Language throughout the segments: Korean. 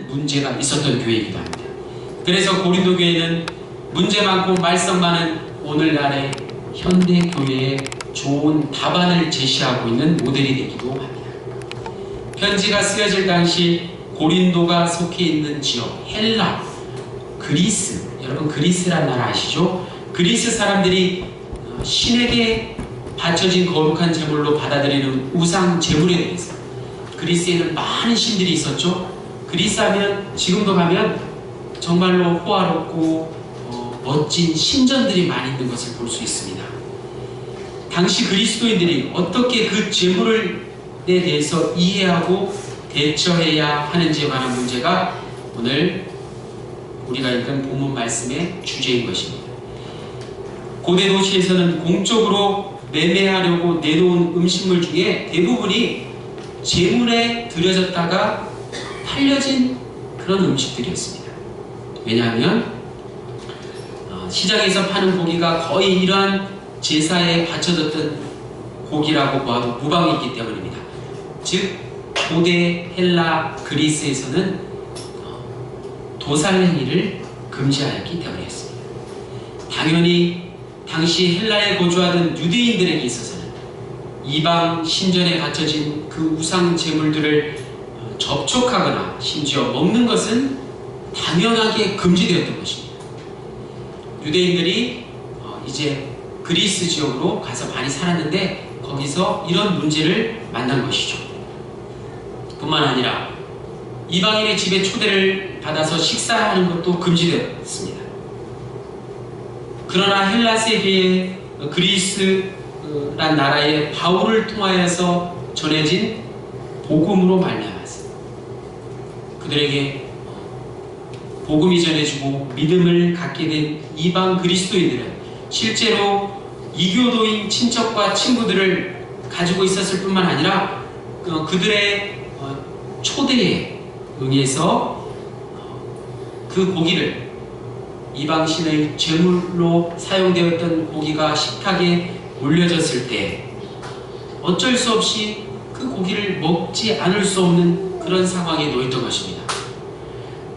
문제가 있었던 교회이기도 합니다. 그래서 고린도 교회는 문제 많고 말썽 많은 오늘날의 현대 교회에 좋은 답안을 제시하고 있는 모델이 되기도 합니다. 편지가 쓰여질 당시 고린도가 속해 있는 지역 헬라, 그리스, 여러분 그리스란 나라 아시죠? 그리스 사람들이 신에게 바쳐진 거룩한 제물로 받아들이는 우상 제물에 대해서, 그리스에는 많은 신들이 있었죠. 그리스 하면 지금도 가면 정말로 호화롭고 멋진 신전들이 많이 있는 것을 볼 수 있습니다. 당시 그리스도인들이 어떻게 그 제물에 대해서 이해하고 대처해야 하는지에 관한 문제가 오늘 우리가 읽은 본문 말씀의 주제인 것입니다. 고대 도시에서는 공적으로 매매하려고 내놓은 음식물 중에 대부분이 제물에 들여졌다가 팔려진 그런 음식들이었습니다. 왜냐하면 시장에서 파는 고기가 거의 이러한 제사에 바쳐졌던 고기라고 보아도 무방했기 때문입니다. 즉 고대 헬라 그리스에서는 도살 행위를 금지하였기 때문이었습니다. 당연히 당시 헬라에 거주하던 유대인들에게 있어서는 이방 신전에 바쳐진 그 우상 제물들을 접촉하거나 심지어 먹는 것은 당연하게 금지되었던 것입니다. 유대인들이 이제 그리스 지역으로 가서 많이 살았는데 거기서 이런 문제를 만난 것이죠. 뿐만 아니라 이방인의 집에 초대를 받아서 식사하는 것도 금지되었습니다. 그러나 헬라 세계의 그리스란 나라의 바울을 통하여서 전해진 복음으로 말미암았습니다. 그들에게 복음이 전해지고 믿음을 갖게 된 이방 그리스도인들은 실제로 이교도인 친척과 친구들을 가지고 있었을 뿐만 아니라 그들의 초대에 응해서 그 고기를, 이방신의 제물로 사용되었던 고기가 식탁에 올려졌을 때 어쩔 수 없이 그 고기를 먹지 않을 수 없는 그런 상황에 놓였던 것입니다.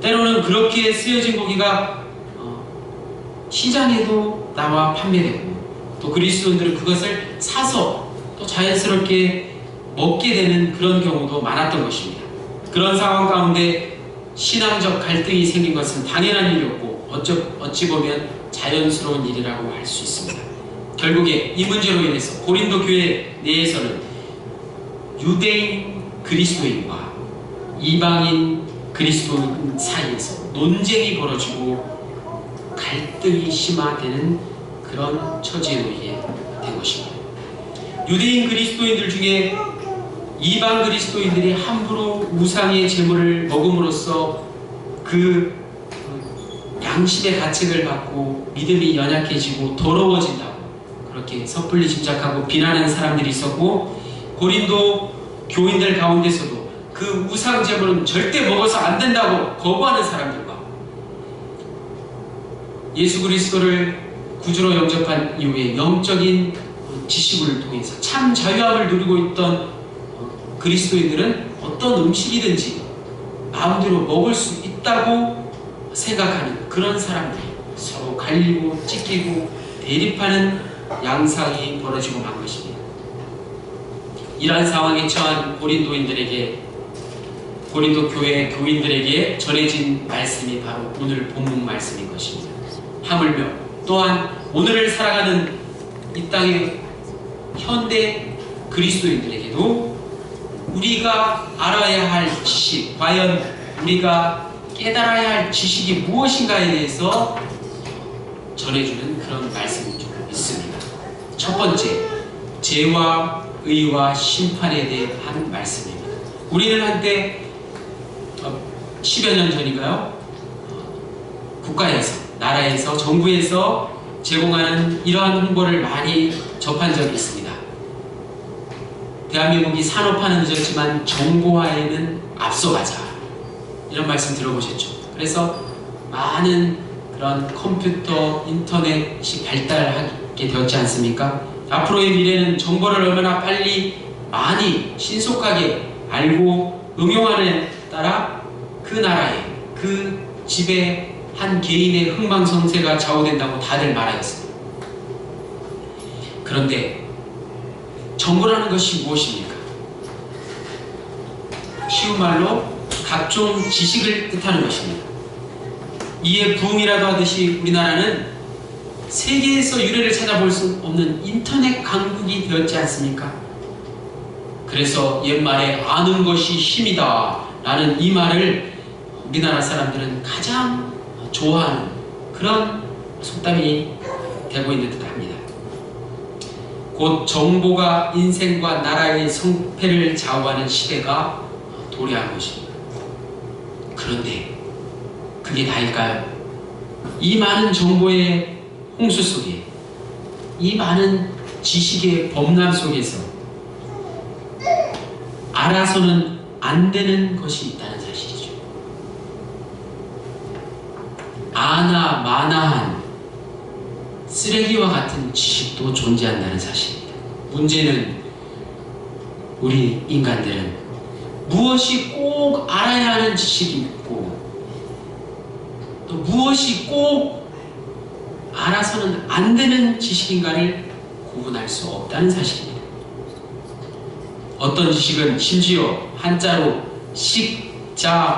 때로는 그렇게 쓰여진 고기가 시장에도 나와 판매되고 또 그리스도인들은 그것을 사서 또 자연스럽게 먹게 되는 그런 경우도 많았던 것입니다. 그런 상황 가운데 신앙적 갈등이 생긴 것은 당연한 일이었고 어찌 보면 자연스러운 일이라고 할 수 있습니다. 결국에 이 문제로 인해서 고린도 교회 내에서는 유대인 그리스도인과 이방인 그리스도인 사이에서 논쟁이 벌어지고 갈등이 심화되는 그런 처지에 놓이게 된 것입니다. 유대인 그리스도인들 중에 이방 그리스도인들이 함부로 우상의 제물을 먹음으로써 그 양심의 가책을 받고 믿음이 연약해지고 더러워진다고 그렇게 섣불리 짐작하고 비난하는 사람들이 있었고, 고린도 교인들 가운데서도 그 우상 제물은 절대 먹어서 안 된다고 거부하는 사람들과 예수 그리스도를 구주로 영접한 이후에 영적인 지식을 통해서 참 자유함을 누리고 있던 그리스도인들은 어떤 음식이든지 마음대로 먹을 수 있다고 생각하는 그런 사람들이 서로 갈리고 찢기고 대립하는 양상이 벌어지고 만 것입니다. 이러한 상황에 처한 고린도 교회 교인들에게 전해진 말씀이 바로 오늘 본문 말씀인 것입니다. 하물며 또한 오늘을 살아가는 이 땅의 현대 그리스도인들에게도 우리가 알아야 할 지식, 과연 우리가 깨달아야 할 지식이 무엇인가에 대해서 전해주는 그런 말씀이 좀 있습니다. 첫 번째, 죄와 의와 심판에 대한 말씀입니다. 우리는 한때 10여 년 전인가요? 국가에서, 나라에서, 정부에서 제공하는 이러한 홍보를 많이 접한 적이 있습니다. 대한민국이 산업화는 늦었지만 정보화에는 앞서가자, 이런 말씀 들어보셨죠? 그래서 많은 그런 컴퓨터, 인터넷이 발달하게 되었지 않습니까? 앞으로의 미래는 정보를 얼마나 빨리 많이 신속하게 알고 응용하느냐에 따라 그 그 나라에, 그 집에 한 개인의 흥망성쇠가 좌우된다고 다들 말하였습니다. 그런데 정보라는 것이 무엇입니까? 쉬운 말로 각종 지식을 뜻하는 것입니다. 이에 부흥이라도 하듯이 우리나라는 세계에서 유래를 찾아볼 수 없는 인터넷 강국이 되었지 않습니까? 그래서 옛말에 아는 것이 힘이다 라는 이 말을 우리나라 사람들은 가장 좋아하는 그런 속담이 되고 있는 듯 합니다. 곧 정보가 인생과 나라의 성패를 좌우하는 시대가 도래한 것입니다. 그런데 그게 다일까요? 이 많은 정보의 홍수 속에, 이 많은 지식의 범람 속에서 알아서는 안 되는 것이 있다는 사실이죠. 아나 마나한 쓰레기와 같은 지식도 존재한다는 사실입니다. 문제는 우리 인간들은 무엇이 꼭 알아야 하는 지식이 있고 또 무엇이 꼭 알아서는 안 되는 지식인가를 구분할 수 없다는 사실입니다. 어떤 지식은 심지어 한자로 식자우환이라고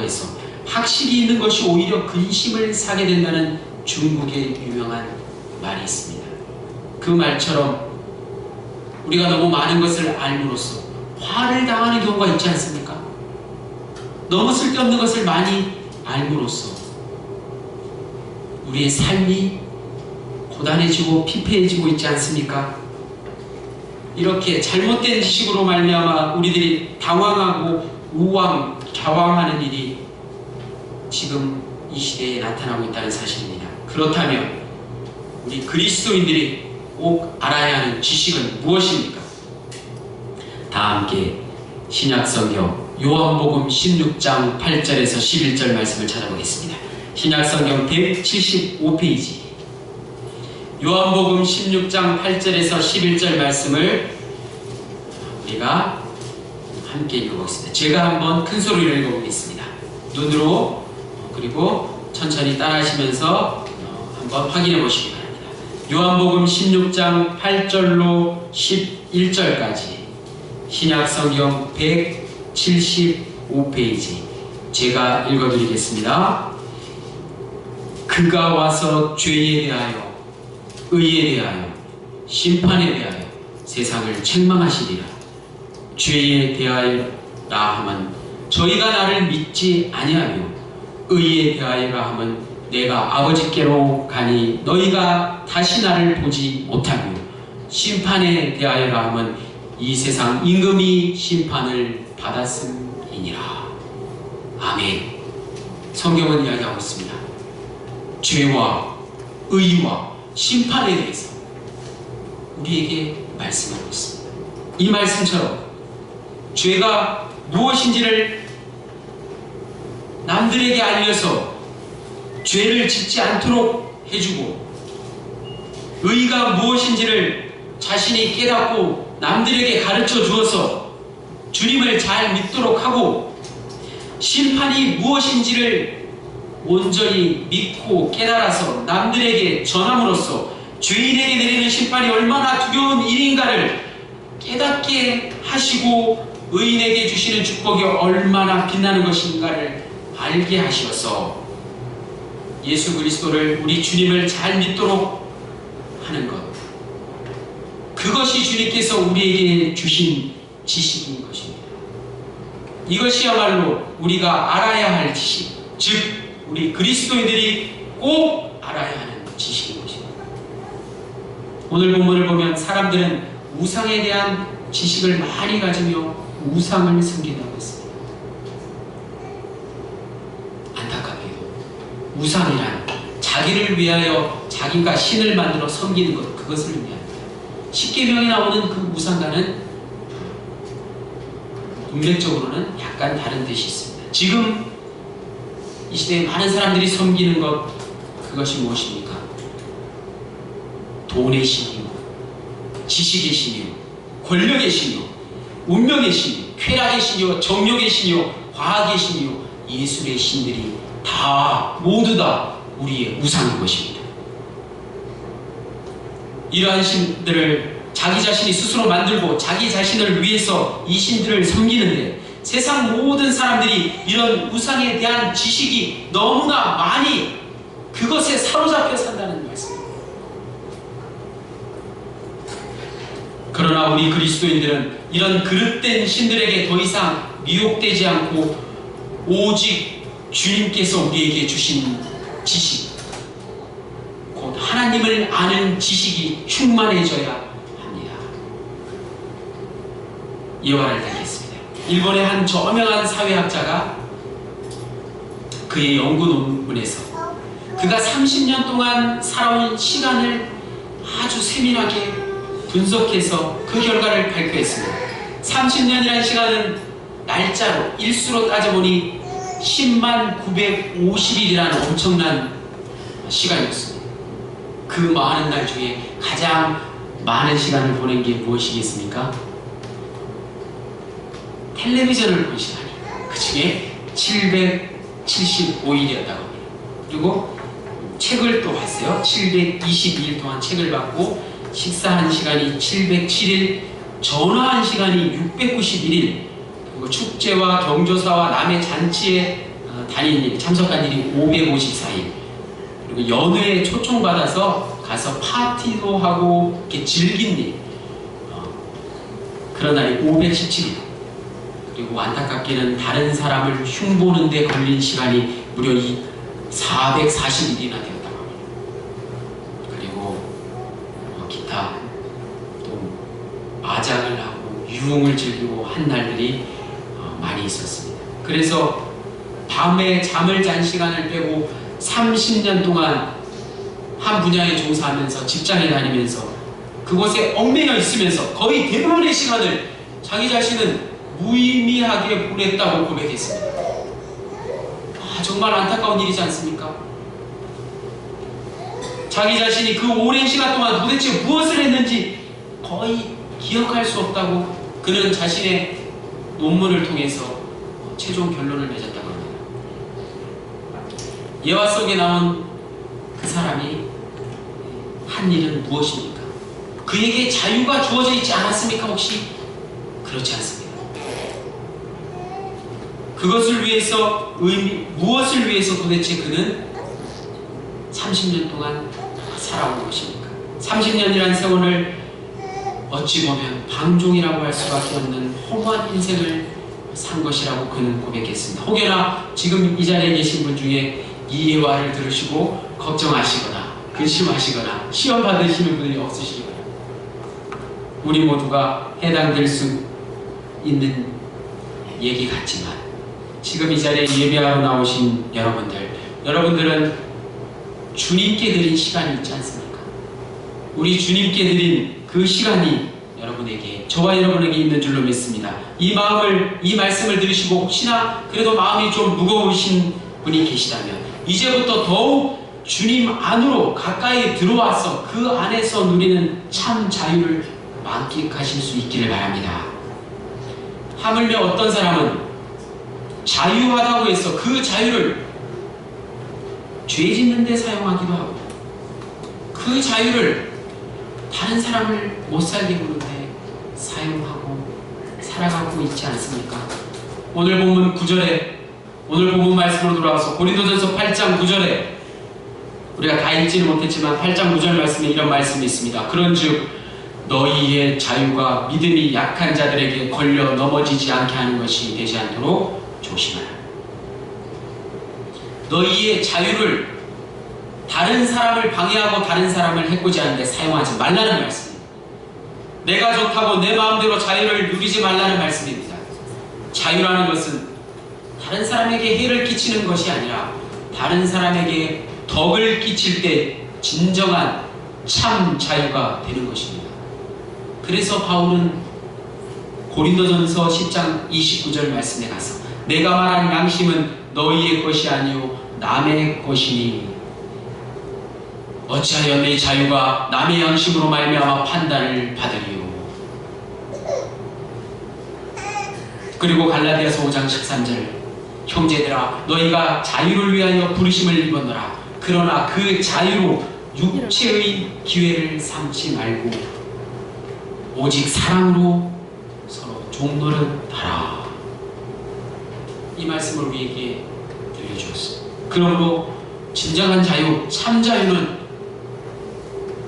해서 학식이 있는 것이 오히려 근심을 사게 된다는 중국의 유명한 말이 있습니다. 그 말처럼 우리가 너무 많은 것을 알므로써 화를 당하는 경우가 있지 않습니까? 너무 쓸데없는 것을 많이 알므로써 우리의 삶이 고단해지고 피폐해지고 있지 않습니까? 이렇게 잘못된 지식으로 말미암아 우리들이 당황하고 우왕좌왕하는 일이 지금 이 시대에 나타나고 있다는 사실입니다. 그렇다면 우리 그리스도인들이 꼭 알아야 하는 지식은 무엇입니까? 다 함께 신약성경 요한복음 16장 8절에서 11절 말씀을 찾아보겠습니다. 신약성경 175페이지 요한복음 16장 8절에서 11절 말씀을 우리가 함께 읽어보겠습니다. 제가 한번 큰 소리로 읽어보겠습니다. 눈으로 그리고 천천히 따라하시면서 한번 확인해 보시기 바랍니다. 요한복음 16장 8절로 11절까지 신약성경 175페이지 제가 읽어드리겠습니다. 그가 와서 죄에 대하여 의에 대하여 심판에 대하여 세상을 책망하시리라. 죄에 대하여라 하면 저희가 나를 믿지 아니하며 의에 대하여라 하면 내가 아버지께로 가니 너희가 다시 나를 보지 못하며 심판에 대하여라 하면 이 세상 임금이 심판을 받았음이니라. 아멘. 성경은 이야기하고 있습니다. 죄와 의와 심판에 대해서 우리에게 말씀하고 있습니다. 이 말씀처럼 죄가 무엇인지를 남들에게 알려서 죄를 짓지 않도록 해주고 의가 무엇인지를 자신이 깨닫고 남들에게 가르쳐 주어서 주님을 잘 믿도록 하고 심판이 무엇인지를 온전히 믿고 깨달아서 남들에게 전함으로써 죄인에게 내리는 심판이 얼마나 두려운 일인가를 깨닫게 하시고 의인에게 주시는 축복이 얼마나 빛나는 것인가를 알게 하셔서 예수 그리스도를 우리 주님을 잘 믿도록 하는 것, 그것이 주님께서 우리에게 주신 지식인 것입니다. 이것이야말로 우리가 알아야 할 지식, 즉 우리 그리스도인들이 꼭 알아야 하는 지식인 것입니다. 오늘 본문을 보면 사람들은 우상에 대한 지식을 많이 가지며 우상을 섬긴다고 했습니다. 안타깝게도 우상이란 자기를 위하여 자기가 신을 만들어 섬기는 것, 그것을 의미합니다. 십계명에 나오는 그 우상과는 문맥적으로는 약간 다른 뜻이 있습니다. 지금 이 시대에 많은 사람들이 섬기는 것, 그것이 무엇입니까? 돈의 신이요, 지식의 신이요, 권력의 신이요, 운명의 신이요, 쾌락의 신이요, 정욕의 신이요, 과학의 신이요 예술의 신들이 다 모두 다 우리의 우상인 것입니다. 이러한 신들을 자기 자신이 스스로 만들고 자기 자신을 위해서 이 신들을 섬기는데 세상 모든 사람들이 이런 우상에 대한 지식이 너무나 많이 그것에 사로잡혀 산다는 말씀입니다. 그러나 우리 그리스도인들은 이런 그릇된 신들에게 더 이상 미혹되지 않고 오직 주님께서 우리에게 주신 지식, 곧 하나님을 아는 지식이 충만해져야 합니다. 예화를 들겠습니다. 일본의 한 저명한 사회학자가 그의 연구 논문에서 그가 30년 동안 살아온 시간을 아주 세밀하게 분석해서 그 결과를 발표했습니다. 30년이라는 시간은 날짜로 일수로 따져보니 10만 950일이라는 엄청난 시간이었습니다. 그 많은 날 중에 가장 많은 시간을 보낸 게 무엇이겠습니까? 텔레비전을 본 시간이 그 중에 775일이었다고 합니다. 그리고 책을 또 봤어요. 722일 동안 책을 봤고 식사한 시간이 707일, 전화한 시간이 691일, 그리고 축제와 경조사와 남의 잔치에 다닌 일, 참석한 일이 554일, 그리고 연회에 초청받아서 가서 파티도 하고 이렇게 즐긴 일, 그런 날이 517일, 그리고 안타깝게는 다른 사람을 흉보는 데 걸린 시간이 무려 440일이나 되었다고 합니다. 그리고 기타 또 아작을 하고 유흥을 즐기고 한 날들이 많이 있었습니다. 그래서 밤에 잠을 잔 시간을 빼고 30년 동안 한 분야에 종사하면서 직장에 다니면서 그곳에 얽매여 있으면서 거의 대부분의 시간을 자기 자신은 무의미하게 보냈다고 고백했습니다. 정말 안타까운 일이지 않습니까? 자기 자신이 그 오랜 시간 동안 도대체 무엇을 했는지 거의 기억할 수 없다고 그는 자신의 논문을 통해서 최종 결론을 맺었다고 합니다. 예화 속에 나온 그 사람이 한 일은 무엇입니까? 그에게 자유가 주어져 있지 않았습니까? 혹시? 그렇지 않습니다. 그것을 위해서 무엇을 위해서 도대체 그는 30년 동안 살아온 것입니까? 30년이라는 세월을 어찌 보면 방종이라고 할 수밖에 없는 허무한 인생을 산 것이라고 그는 고백했습니다. 혹여나 지금 이 자리에 계신 분 중에 이 예화를 들으시고 걱정하시거나 근심하시거나 시험 받으시는 분이 없으시기 바랍니다. 우리 모두가 해당될 수 있는 얘기 같지만 지금 이 자리에 예배하러 나오신 여러분들은 주님께 드린 시간이 있지 않습니까? 우리 주님께 드린 그 시간이 여러분에게, 저와 여러분에게 있는 줄로 믿습니다. 이 말씀을 들으시고 혹시나 그래도 마음이 좀 무거우신 분이 계시다면 이제부터 더욱 주님 안으로 가까이 들어와서 그 안에서 누리는 참 자유를 만끽하실 수 있기를 바랍니다. 하물며 어떤 사람은 자유하다고 해서 그 자유를 죄 짓는 데 사용하기도 하고 그 자유를 다른 사람을 못 살게 구는데 사용하고 살아가고 있지 않습니까? 오늘 본문 9절에 오늘 본문 말씀으로 돌아와서 고린도전서 8장 9절에 우리가 다 읽지는 못했지만 8장 9절 말씀에 이런 말씀이 있습니다. 그런즉 너희의 자유가 믿음이 약한 자들에게 걸려 넘어지지 않게 하는 것이 되지 않도록 조심하라. 너희의 자유를 다른 사람을 방해하고 다른 사람을 해코지 하는데 사용하지 말라는 말씀입니다. 내가 좋다고 내 마음대로 자유를 누리지 말라는 말씀입니다. 자유라는 것은 다른 사람에게 해를 끼치는 것이 아니라 다른 사람에게 덕을 끼칠 때 진정한 참 자유가 되는 것입니다. 그래서 바울은 고린도전서 10장 29절 말씀에 가서 내가 말한 양심은 너희의 것이 아니요 남의 것이니 어찌하여 내 자유가 남의 양심으로 말미암아 판단을 받으리요. 그리고 갈라디아서 5장 13절 형제들아 너희가 자유를 위하여 부르심을 입었노라. 그러나 그 자유로 육체의 기회를 삼지 말고 오직 사랑으로 서로 종노릇하라. 이 말씀을 우리에게 들려주었습니다. 그러므로 진정한 자유, 참 자유는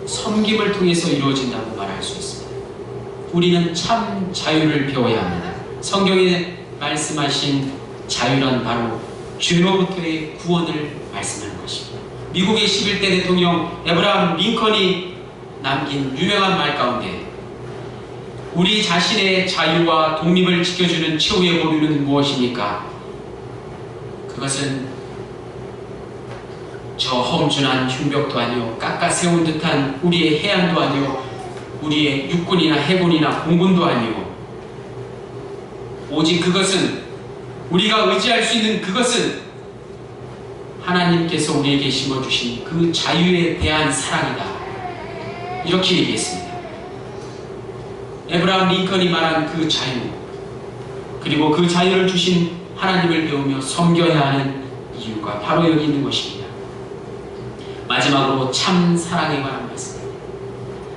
섬김을 통해서 이루어진다고 말할 수 있습니다. 우리는 참 자유를 배워야 합니다. 성경에 말씀하신 자유란 바로 죄로부터의 구원을 말씀하는 것입니다. 미국의 11대 대통령 에브라함 링컨이 남긴 유명한 말 가운데 우리 자신의 자유와 독립을 지켜주는 최후의 보루는 무엇입니까? 그것은 저 험준한 흉벽도 아니요 깎아 세운 듯한 우리의 해안도 아니요 우리의 육군이나 해군이나 공군도 아니요 오직 그것은 우리가 의지할 수 있는 그것은 하나님께서 우리에게 심어주신 그 자유에 대한 사랑이다. 이렇게 얘기했습니다. 에브라함 링컨이 말한 그 자유, 그리고 그 자유를 주신 하나님을 배우며 섬겨야 하는 이유가 바로 여기 있는 것입니다. 마지막으로 참 사랑에 관한 말씀입니다.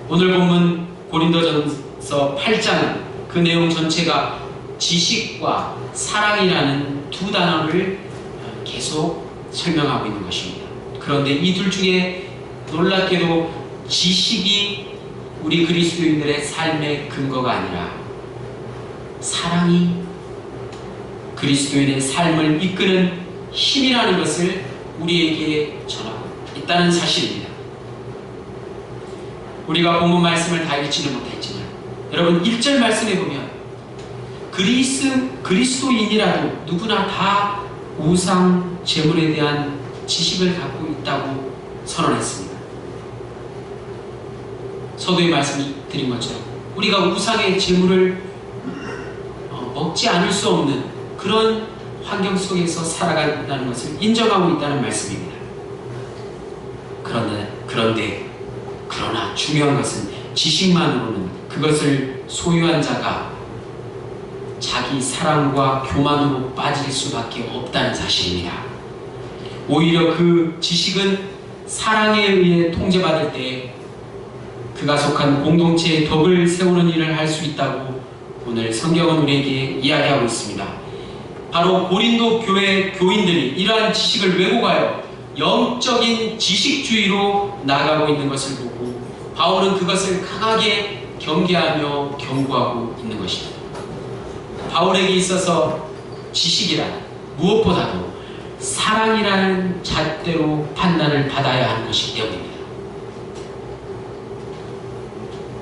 오늘 본문 고린도전서 8장은 그 내용 전체가 지식과 사랑이라는 두 단어를 계속 설명하고 있는 것입니다. 그런데 이 둘 중에 놀랍게도 지식이 우리 그리스도인들의 삶의 근거가 아니라 사랑이 그리스도인의 삶을 이끄는 힘이라는 것을 우리에게 전하고 있다는 사실입니다. 우리가 본문 말씀을 다 읽지는 못했지만 여러분 1절 말씀에 보면 그리스도인이라도 누구나 다 우상 제물에 대한 지식을 갖고 있다고 선언했습니다. 서두에 말씀드린 것처럼 우리가 우상의 제물을 먹지 않을 수 없는 그런 환경 속에서 살아간다는 것을 인정하고 있다는 말씀입니다. 그러나 중요한 것은 지식만으로는 그것을 소유한 자가 자기 사랑과 교만으로 빠질 수밖에 없다는 사실입니다. 오히려 그 지식은 사랑에 의해 통제받을 때 그가 속한 공동체의 덕을 세우는 일을 할 수 있다고 오늘 성경은 우리에게 이야기하고 있습니다. 바로 고린도 교회 교인들이 이러한 지식을 왜곡하여 영적인 지식주의로 나아가고 있는 것을 보고 바울은 그것을 강하게 경계하며 경고하고 있는 것입니다. 바울에게 있어서 지식이란 무엇보다도 사랑이라는 잣대로 판단을 받아야 하는 것이기 때문입니다.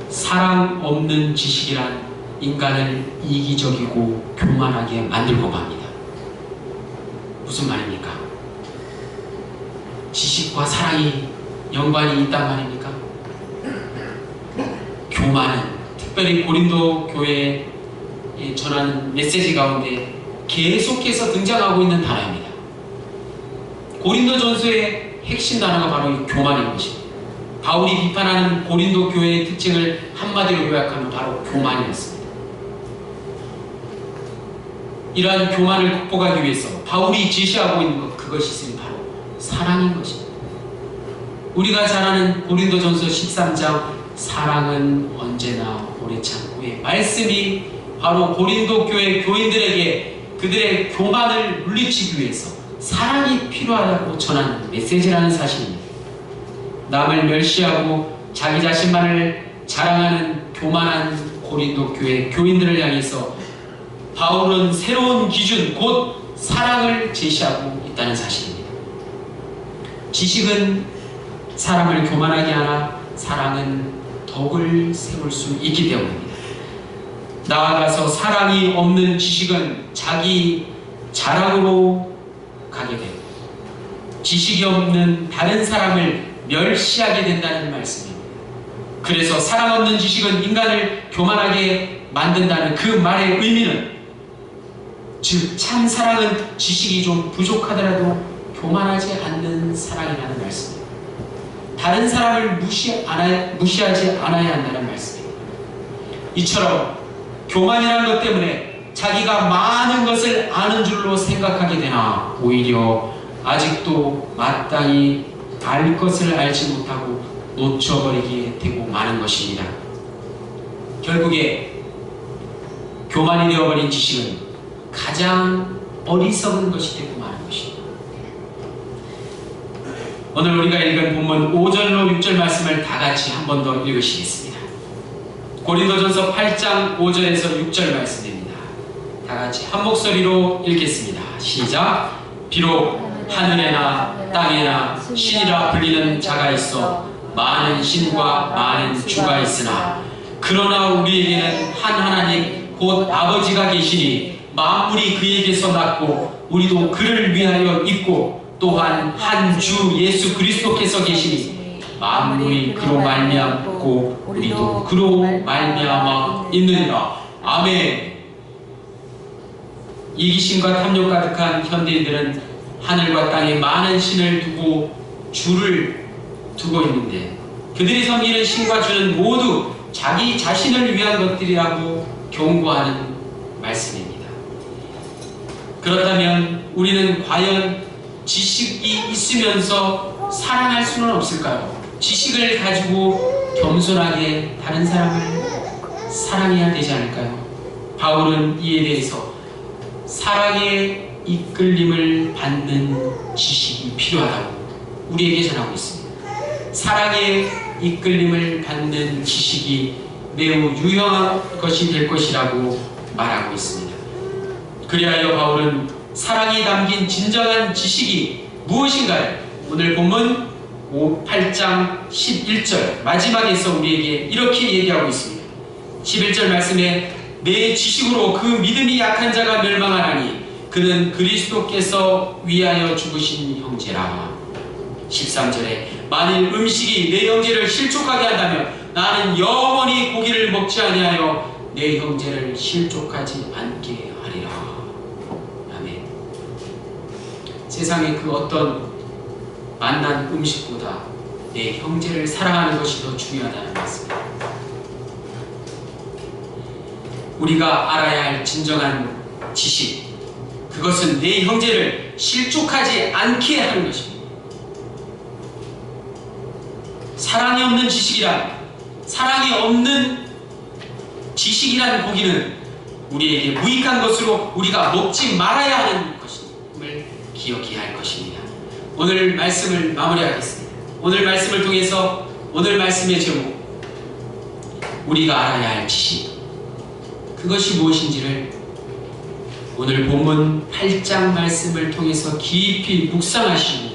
사랑 없는 지식이란 인간을 이기적이고 교만하게 만들고 맙니다. 무슨 말입니까? 지식과 사랑이 연관이 있단 말입니까? 교만은 특별히 고린도 교회에 전하는 메시지 가운데 계속해서 등장하고 있는 단어입니다. 고린도전서의 핵심 단어가 바로 이 교만인 것입니다. 바울이 비판하는 고린도 교회의 특징을 한마디로 요약하면 바로 교만이었습니다. 이러한 교만을 극복하기 위해서 바울이 제시하고 있는 것, 그것이 바로 사랑인 것입니다. 우리가 잘 아는 고린도전서 13장 사랑은 언제나 오래 참고의 말씀이 바로 고린도 교회 교인들에게 그들의 교만을 물리치기 위해서 사랑이 필요하다고 전하는 메시지라는 사실입니다. 남을 멸시하고 자기 자신만을 자랑하는 교만한 고린도 교회 교인들을 향해서 바울은 새로운 기준, 곧 사랑을 제시하고 있다는 사실입니다. 지식은 사람을 교만하게 하나 사랑은 덕을 세울 수 있기 때문입니다. 나아가서 사랑이 없는 지식은 자기 자랑으로 가게 되고 지식이 없는 다른 사람을 멸시하게 된다는 말씀입니다. 그래서 사랑 없는 지식은 인간을 교만하게 만든다는 그 말의 의미는 즉 참 사랑은 지식이 좀 부족하더라도 교만하지 않는 사랑이라는 말씀입니다. 다른 사람을 무시하지 않아야 한다는 말씀입니다. 이처럼 교만이라는 것 때문에 자기가 많은 것을 아는 줄로 생각하게 되나 오히려 아직도 마땅히 알 것을 알지 못하고 놓쳐버리게 되고 마는 것입니다. 결국에 교만이 되어버린 지식은 가장 어리석은 것이 되고 마는 것입니다. 오늘 우리가 읽은 본문 5절로 6절 말씀을 다 같이 한 번 더 읽으시겠습니다. 고린도전서 8장 5절에서 6절 말씀입니다. 다 같이 한 목소리로 읽겠습니다. 시작. 비록 하늘에나 땅에나 신이라 불리는 자가 있어 많은 신과 많은 주가 있으나 그러나 우리에게는 한 하나님 곧 아버지가 계시니 만물이 그에게서 났고 우리도 그를 위하여 있고 또한 한 주 예수 그리스도께서 계시니 만물이 그로 말미암고 우리도 그로 말미암아 있느니라. 아멘. 이기심과 탐욕 가득한 현대인들은 하늘과 땅에 많은 신을 두고 주를 두고 있는데 그들이 섬기는 신과 주는 모두 자기 자신을 위한 것들이라고 경고하는 말씀입니다. 그렇다면 우리는 과연 지식이 있으면서 사랑할 수는 없을까요? 지식을 가지고 겸손하게 다른 사람을 사랑해야 되지 않을까요? 바울은 이에 대해서 사랑의 이끌림을 받는 지식이 필요하다고 우리에게 전하고 있습니다. 사랑의 이끌림을 받는 지식이 매우 유용한 것이 될 것이라고 말하고 있습니다. 그리하여 바울은 사랑이 담긴 진정한 지식이 무엇인가요? 오늘 본문 8장 11절 마지막에서 우리에게 이렇게 얘기하고 있습니다. 11절 말씀에 내 지식으로 그 믿음이 약한 자가 멸망하나니 그는 그리스도께서 위하여 죽으신 형제라. 13절에 만일 음식이 내 형제를 실족하게 한다면 나는 영원히 고기를 먹지 아니하여 내 형제를 실족하지 않게 하리라. 아멘. 세상의 그 어떤 만난 음식보다 내 형제를 사랑하는 것이 더 중요하다는 말씀입니다. 우리가 알아야 할 진정한 지식, 그것은 내 형제를 실족하지 않게 하는 것입니다. 사랑이 없는 지식이란, 사랑이 없는 지식이라는 고기는 우리에게 무익한 것으로 우리가 먹지 말아야 하는 것임을 기억해야 할 것입니다. 오늘 말씀을 마무리하겠습니다. 오늘 말씀을 통해서 오늘 말씀의 제목, 우리가 알아야 할 지식, 그것이 무엇인지를 오늘 본문 8장 말씀을 통해서 깊이 묵상하시고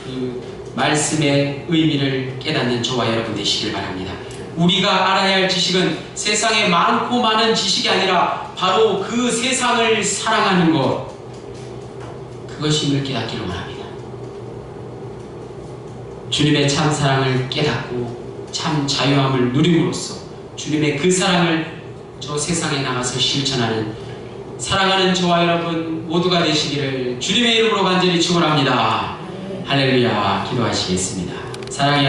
그 말씀의 의미를 깨닫는 저와 여러분 되시길 바랍니다. 우리가 알아야 할 지식은 세상에 많고 많은 지식이 아니라 바로 그 세상을 사랑하는 것, 그것임을 깨닫기를 원합니다. 주님의 참 사랑을 깨닫고 참 자유함을 누림으로써 주님의 그 사랑을 저 세상에 나가서 실천하는 사랑하는 저와 여러분 모두가 되시기를 주님의 이름으로 간절히 축원합니다. 할렐루야. 기도하시겠습니다. 사랑의